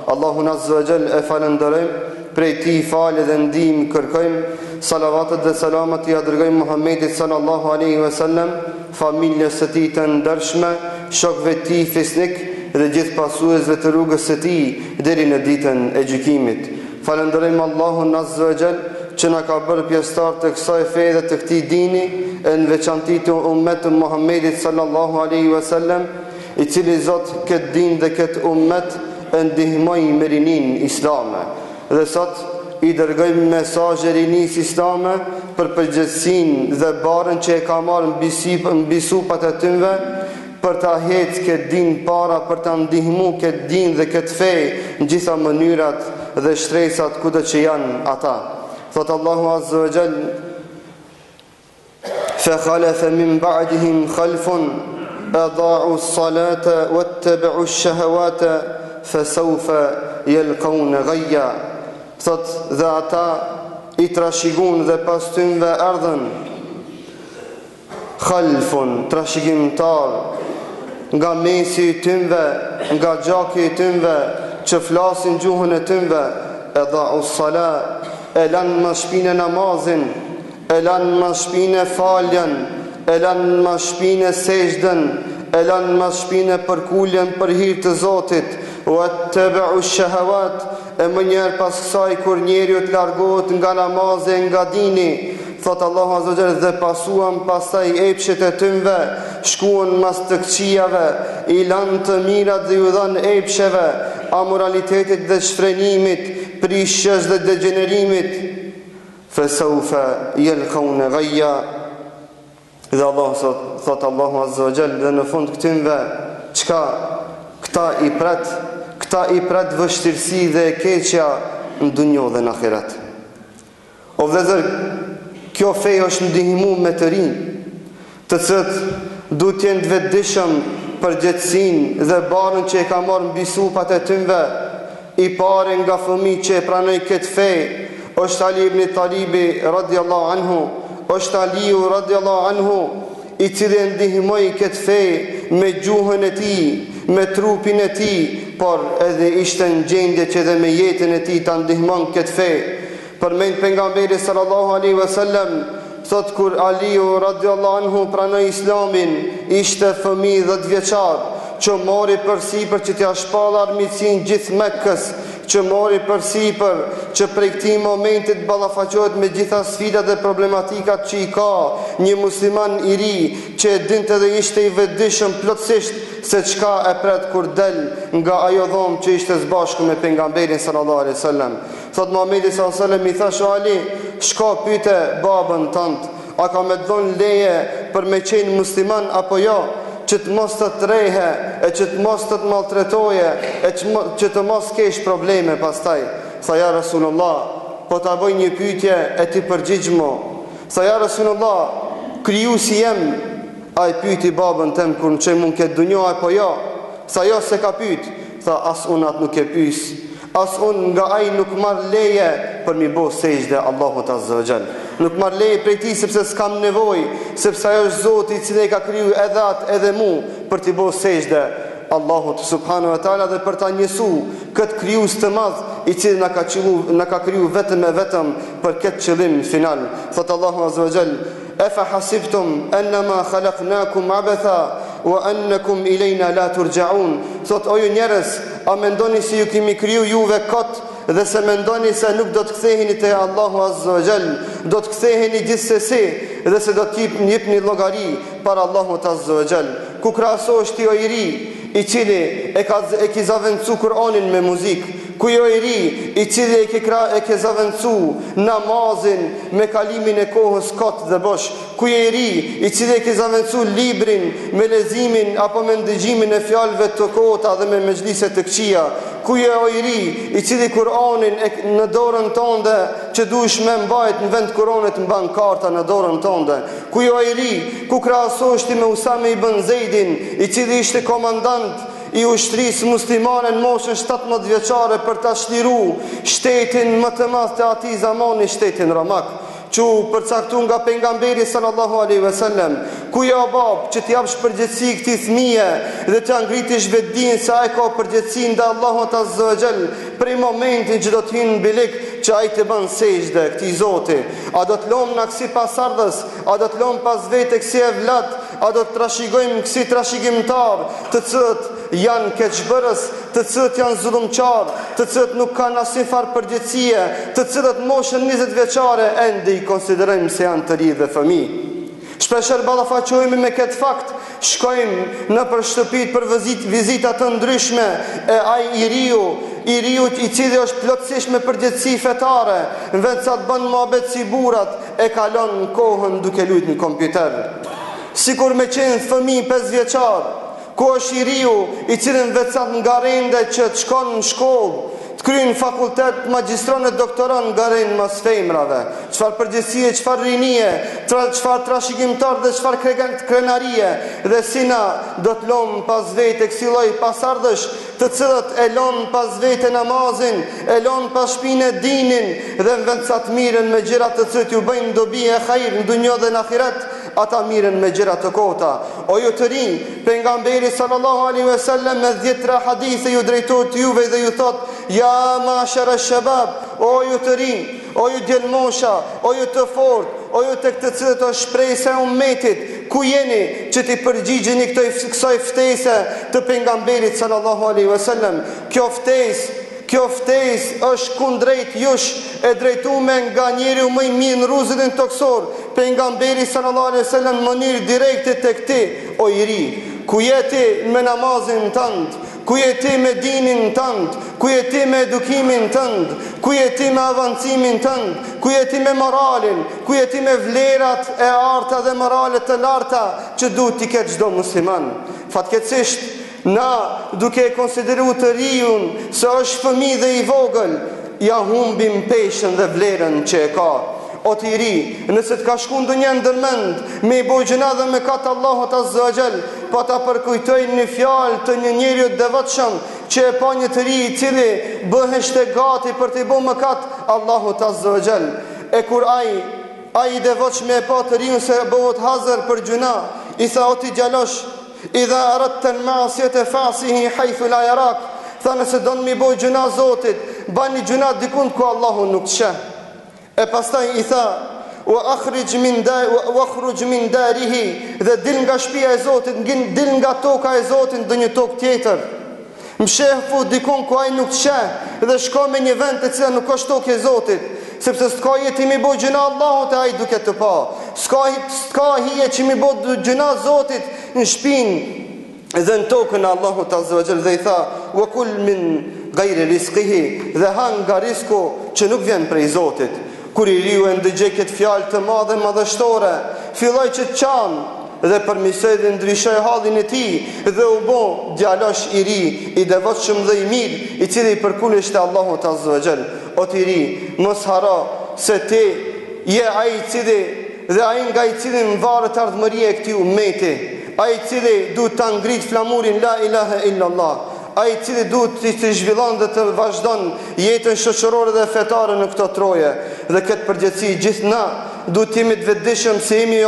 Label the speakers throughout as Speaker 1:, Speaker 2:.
Speaker 1: Allahun Azza wa Jall e falenderojmë, prej tij falë dhe ndihmë kërkojmë. Salavatet dhe selamet i dërgojmë Muhammedit sallallahu alaihi wasallam, familjes së tij të ndershme, shokëve të tij fisnik dhe gjithë pasuesve të rrugës së tij deri në ditën e gjykimit. Falenderojmë Allahun Azza wa Jall që na ka bërë pjesëtar të kësaj feje dhe të këtij dini, e në veçanti të ummetit Muhammedit sallallahu alaihi wasallam, i cili Zot këtë din dhe këtë ummet e ndihmoi me rinin islame. Dhe sot i dërgojmë mesazhe rinis islame për përgjegjësinë dhe barën që e ka marrë mbi supat e tyre për ta heqë këtë din para, për ta ndihmuar këtë din dhe këtë fe në gjitha mënyrat dhe shtresat kudo që janë ata. Thot Allahu Azza wa Jall: فَخَلَفَ مِنْ بَعْدِهِمْ خَلْفٌ أَضَاعُوا الصَّلَاةَ وَاتَّبَعُوا الشَّهَوَاتَ فَسَوْفَ يَلْقَوْنَ غَيًّا. Thot dhe ata i trashëguan dhe pas tyre erdhën khalfun, trashëgimtar, nga mesi i tyre, nga gjaki i tyre, që flasin gjuhën e tyre, adha'u s-salat, e lanë më shpinë namazin, e lanë më shpinë faljen, e lanë më shpinë sejdën, e lanë më shpinë përkuljen për hir të Zotit, wattabi'u shahawat, e më njerë pas kësaj kur njeriu të largohet nga namazi, nga dini, thot Allahu Azza wa Jall, dhe pasuan pastaj epshet e tyre, shkuan mas të këqijave, i lanë të mirat dhe ju dhanë epsheve, amoralitetit dhe shfrenimit, prishjes dhe degenerimit. Fasawfa yalqawna ghayya. Dhe Allah thot Allahu Azza wa Jall, dhe në fund këtyre çka këta i pret vështirësi dhe e keqja në dunjë dhe në ahiret. O vëllezër, kjo fe është ndihmuar me të rinj, të cilët duhet të jenë të vetëdijshëm për përgjegjësinë dhe barën që e ka marrë mbi supat e tyre. I pari nga fëmijë që e pranoi këtë fe është Ali ibn Talibi radhiyallahu anhu, është Aliu radhiyallahu anhu, i cili ndihmoi këtë fe me gjuhën e tij, me trupin e tij, por edhe ishte në gjendje që edhe me jetën e tij ta ndihmon këtë fe. Përmend pejgamberi sallallahu alaihi wasallam, thot kur Aliu radhiyallahu anhu pranoi Islamin, ishte fëmijë 10 vjeçar, që mori përsipër që t'ia shpall armiqsinë gjithë Mekkës, që mori përsipër që prej këtij momentit ballafaqohet me gjitha sfidat dhe problematikat që i ka një musliman i ri, që e dinte dhe ishte i vetëdijshëm plotësisht se çka e pret kur del nga ajo dhomë që ishte së bashku me pejgamberin sallallahu alaihi wasallam. Thot Muhamedi sallallahu alaihi wasallam i thash Ali, shko pyete babën tënd, a ka me dhon leje për me qenë musliman apo jo? Që të mos të trehe, e që të mos të maltretoje, e që të mos kesh probleme pastaj. Tha ja Rasulullah, po ta bëj një pyetje e ti përgjigj mo. Tha ja Rasulullah, krijuesi jem, ai pyeti babën tem kur në çem mund këtë dunjë apo jo. Tha jo se ka pyet. Tha as unë atë nuk e pyes. As unë nga ai nuk marr leje për mi bo sejdë Allahut Azza wa Jall. Nuk marr leje prej tij sepse s'kam nevojë, sepse ai është Zoti i cili e ka kriju edhe atë edhe mua për t'i bo sejdë Allahut subhanahu wa taala dhe për ta njësu këtë krijues të madh i cili na ka kriju vetëm e vetëm për këtë qëllim final. Thot Allahu Azza wa Jall: "Afa hasibtum annama khalaqnakum abatha wa annakum ilayna la turja'un." Thot o ju njerëz, a mendoni se ju kemi kriju juve kot dhe se mendoni se nuk do të ktheheni te Allahu Azza wa Jall, do të ktheheni gjithsesi dhe se do të jepni llogari para Allahut Azza wa Jall. Ku krahasohesh ti o i ri, i cili e ki zavendësu Kur'anin me muzikë, ku jo i ri, i cili e ke zavendësu namazin me kalimin e kohës kot dhe bosh, ku jo i ri, i cili e ke zavendësu librin me lezimin apo me ndëgjimin e fjalëve të kota dhe me mezhlise të këqija, ku jo i ri, i cili Kur'anin në dorën tënde që duhesh me mbajt në vend Kur'anit mban karta në dorën tënde, ku jo i ri, ku krahasohesh ti me Usame ibn Zeidin, i cili ishte komandant i ushtrisë muslimane në moshën 17 vjeçare për ta shliru shtetin më të madh të atij zamani, shtetin Romak. që përcaktuar nga pejgamberi sallallahu alaihi wasallam, ku ja bab që të japsh përgjegjësi këtij fëmije dhe të ngritish vetdijen se ai ka përgjegjësi ndaj Allahut azza wa jall, për momentin që do të hynë në bilik që ai të bën sejdë këtij Zoti. A do të lëm na kësi pasardhës, a do të lëm pas vete kësi evlat, a do të trashëgojmë kësi trashëgimtar, të cilët janë keqbërës, të cilët janë zullumqar, të cilët nuk kanë asnjë farë përgjegjësie, të cilët moshën 20 vjeçare ende i konsiderojmë se janë të ri dhe fëmijë. Shpeshherë ballafaqohemi me këtë fakt, shkojmë në për shtëpit për vizita të ndryshme e ai i riu i cili është plotësisht me përgjegjësi fetare, në vend sa të bën mohabet si burrat, e kalon kohën duke luajtur në kompjuter. Sikur me qenë fëmijë 5 vjeçar, ku është i riu i cili veçat nga rende që të shkon në shkollë, të kryen fakultet, magjistron e doktoron nga rend mas femrave. Çfarë përgjegjësie, çfarë rinie, çfarë trashëgimtar dhe çfarë krenarie, dhe si na do të lëm pas vete kësaj lloj pasardhësh, të cilët e lën pas vete namazin, e lën pas shpinë dinin dhe në vend sa të miren me gjëra të cilët ju bëjnë dobi e hajër në dunjë dhe në ahiret, ata miren me gjëra të kota. O ju të rinj, pejgamberi sallallahu alaihi wasallam me 10 hadithe ju drejtohet juve dhe ju thot: ja mashara shabab, o ju të rinj, o ju djelmosha, o ju të fort, o ju të këtë cilët është shprehja e ummetit, ku jeni që t'i përgjigjeni kësaj ftese të pejgamberit sallallahu alaihi wasallam? Kjo ftesë është kundrejt jush, e drejtuar nga njeriu më i mirë në rrugën toksor, pejgamberi sallallahu alaihi wasallam, në mënyrë direkte tek ti, o i ri. Ku je ti me namazin tënd? Ku je ti me dinin tënd? Ku je ti me edukimin tënd? Ku je ti me avancimin tënd? Ku je ti me moralin? Ku je ti me vlerat e arta dhe moralet të larta që duhet t'i ketë çdo musliman? Fatkeqësisht, na duke e konsideruar të riun se është fëmijë dhe i vogël, ja humbim peshën dhe vlerën që e ka. O të i ri, nëse të ka shku ndonjë ndërmend me i boj gjëna dhe me katë Allahut azza wa jall, po ta përkujtoj një fjalë të një njeriu të devotshëm që e pa një të ri i cili bëheshte gati për të bërë mëkat Allahut azza wa jall. E kur ai i devotshëm e pa të riun se bëhet hazër për gjëna, i tha: o ti djalosh, idha aradta al-ma'siyata fa'sihi haythu la yarak. Tha, nëse don mi boj gjëna Zotit, bani gjëna dikund ku Allahu nuk të sheh. E pastaj i tha: wakhruj min darihi, dhe dil nga shtëpia e Zotit, dil nga toka e Zotit në një tokë tjetër. Mshefu dikun ku ai nuk të sheh dhe shko me një vend të cilën nuk është tokë e Zotit, sepse s'ka jeti mi bo gjëna Allahut e ai duke të pa. S'ka hije që mi bo gjëna Zotit në shpinë dhe në tokën e Allahut azza wa jall. Dhe i tha: wa kul min ghayri rizqihi, dhe han nga risku që nuk vjen prej Zotit. Kur i riu e ndëgjej këtë fjalë të madhe madhështore, filloi që të qanë dhe përmisoj dhe ndryshoj hallin e tij dhe u bë djalosh i ri, i devotshëm dhe i mirë, i cili i përkullesh te Allahu azza wa jall. O ti ri, mos haro se ti je ai i cili dhe ai nga i cili varet ardhmëria e këtij ummeti, ai i cili duhet ta ngrit flamurin la ilaha illa Allah, ai i cili duhet të zhvillon dhe të vazhdon jetën shoqërore dhe fetare në këto troje. Dhe këtë përgjegjësi gjithë na duhet të jemi të vetëdijshëm se jemi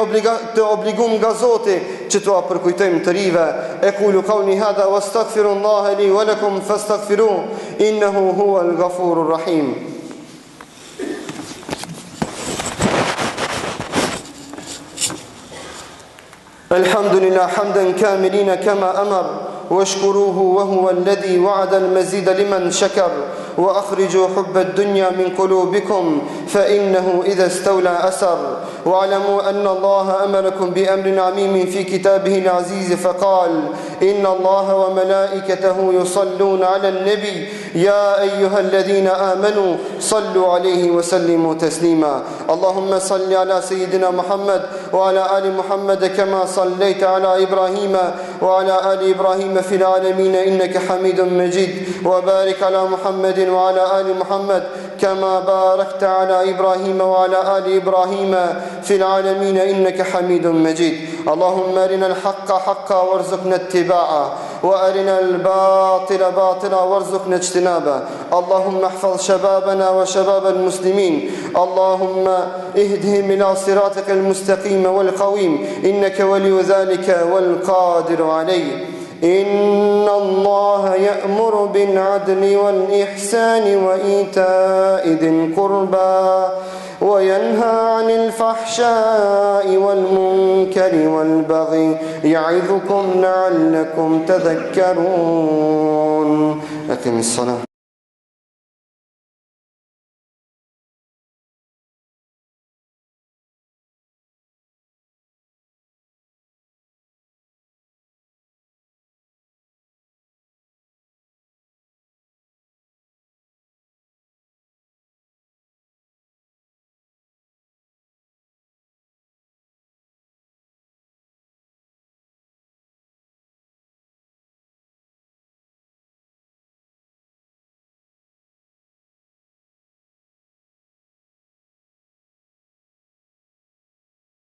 Speaker 1: të obliguar nga Zoti që t'ua përkujtojmë të rive. Aqulu qawli hadha wastaghfirullaha li wa lakum fastaghfiruhu innahu huwal ghafurur rahim. Alhamdulillah hamdan kamilina kama amar واشكروه وهو الذي وعد المزيد لمن شكر وأخرجوا حب الدنيا من قلوبكم فإنه إذا استولى أسر واعلموا أن الله أمركم بأمر عميم في كتابه العزيز فقال إن الله وملائكته يصلون على النبي يا أيها الذين آمنوا صلوا عليه وسلموا تسليما اللهم صل على سيدنا محمد وعلى آل محمد كما صليت على إبراهيم وعلى آل إبراهيم في العالمين إنك حميد مجيد وبارك على محمد وعلى آل محمد كما باركت على إبراهيم وعلى آل إبراهيم في العالمين إنك حميد مجيد اللهم أرنا الحق حقا وارزقنا اتباعه وأرنا الباطل باطلا وارزقنا اجتنابه. اللهم احفظ شبابنا وشباب المسلمين، اللهم اهدهم إلى صراطك المستقيم والقويم، إنك ولي ذلك والقادر عليه. إن الله يأمر بالعدل والإحسان وإيتاء ذي القربى وينهى عن الفحشاء والمنكر والبغي يعظكم لعلكم تذكرون. أقم الصلاة.